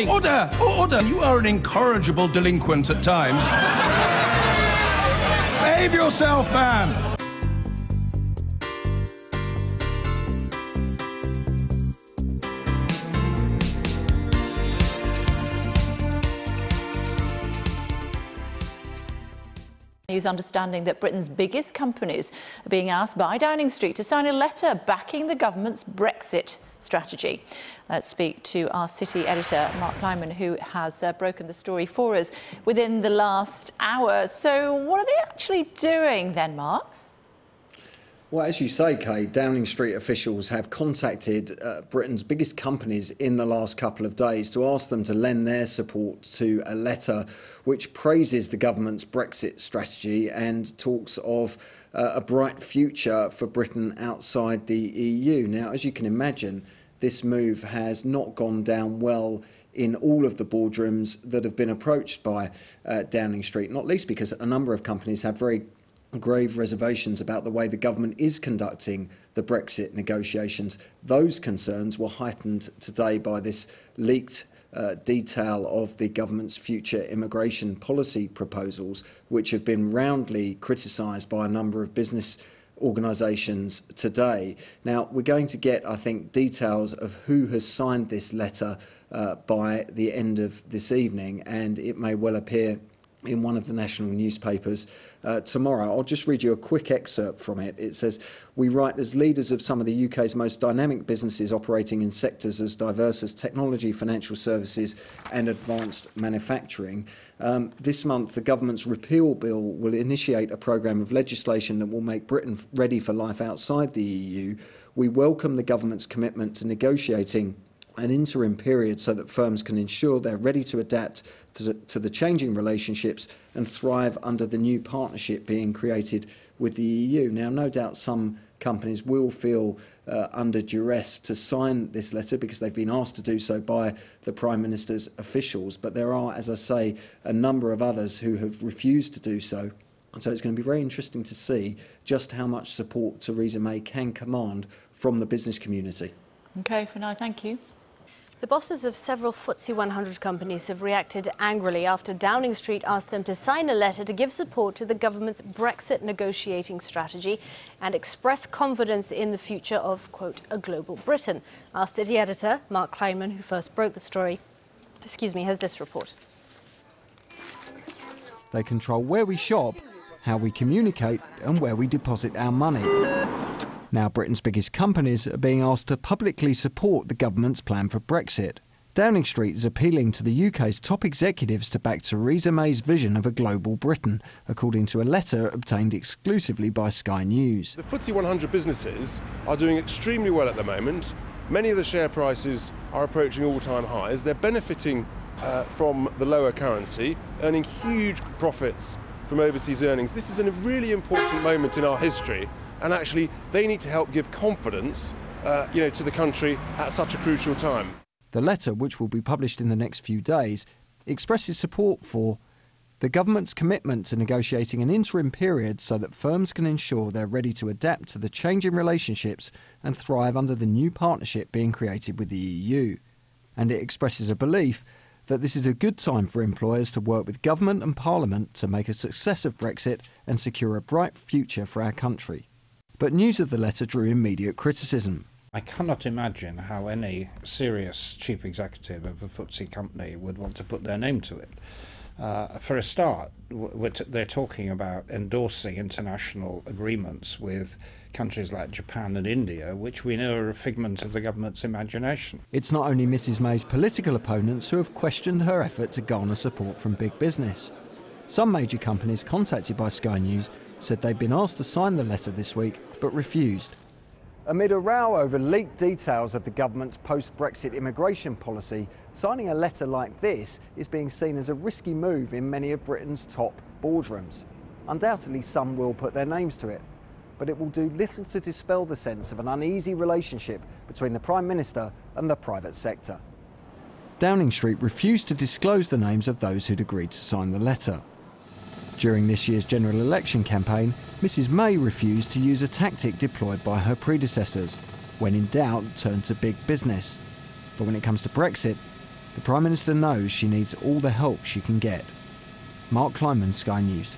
Order! Order! You are an incorrigible delinquent at times. Behave yourself, man! News understanding that Britain's biggest companies are being asked by Downing Street to sign a letter backing the government's Brexit strategy. Let's speak to our city editor, Mark Kleiman, who has broken the story for us within the last hour. So what are they actually doing then, Mark? Well, as you say, Kay, Downing Street officials have contacted Britain's biggest companies in the last couple of days to ask them to lend their support to a letter which praises the government's Brexit strategy and talks of a bright future for Britain outside the EU. Now, as you can imagine, this move has not gone down well in all of the boardrooms that have been approached by Downing Street, not least because a number of companies have very grave reservations about the way the government is conducting the Brexit negotiations. Those concerns were heightened today by this leaked detail of the government's future immigration policy proposals, which have been roundly criticised by a number of business organisations today. Now, we're going to get, I think, details of who has signed this letter by the end of this evening, and it may well appear in one of the national newspapers tomorrow. I'll just read you a quick excerpt from it. It says, "We write as leaders of some of the UK's most dynamic businesses operating in sectors as diverse as technology, financial services and advanced manufacturing. This month, the government's repeal bill will initiate a programme of legislation that will make Britain ready for life outside the EU. We welcome the government's commitment to negotiating an interim period so that firms can ensure they're ready to adapt to the changing relationships and thrive under the new partnership being created with the EU." Now, no doubt some companies will feel under duress to sign this letter because they've been asked to do so by the Prime Minister's officials, but there are, as I say, a number of others who have refused to do so. So it's going to be very interesting to see just how much support Theresa May can command from the business community. OK, for now, thank you. The bosses of several FTSE 100 companies have reacted angrily after Downing Street asked them to sign a letter to give support to the government's Brexit negotiating strategy and express confidence in the future of, quote, a global Britain. Our city editor, Mark Kleiman, who first broke the story, has this report. They control where we shop, how we communicate and where we deposit our money. Now Britain's biggest companies are being asked to publicly support the government's plan for Brexit. Downing Street is appealing to the UK's top executives to back Theresa May's vision of a global Britain, according to a letter obtained exclusively by Sky News. The FTSE 100 businesses are doing extremely well at the moment. Many of the share prices are approaching all-time highs. They're benefiting from the lower currency, earning huge profits from overseas earnings. This is a really important moment in our history. And actually, they need to help give confidence, to the country at such a crucial time. The letter, which will be published in the next few days, expresses support for the government's commitment to negotiating an interim period so that firms can ensure they're ready to adapt to the changing relationships and thrive under the new partnership being created with the EU. And it expresses a belief that this is a good time for employers to work with government and Parliament to make a success of Brexit and secure a bright future for our country. But news of the letter drew immediate criticism. I cannot imagine how any serious chief executive of a FTSE company would want to put their name to it. For a start, they're talking about endorsing international agreements with countries like Japan and India, which we know are a figment of the government's imagination. It's not only Mrs May's political opponents who have questioned her effort to garner support from big business. Some major companies contacted by Sky News said they'd been asked to sign the letter this week, but refused. Amid a row over leaked details of the government's post-Brexit immigration policy, signing a letter like this is being seen as a risky move in many of Britain's top boardrooms. Undoubtedly, some will put their names to it, but it will do little to dispel the sense of an uneasy relationship between the Prime Minister and the private sector. Downing Street refused to disclose the names of those who'd agreed to sign the letter. During this year's general election campaign, Mrs May refused to use a tactic deployed by her predecessors. When in doubt, turn to big business. But when it comes to Brexit, The Prime Minister knows she needs all the help she can get. Mark Kleiman, Sky News.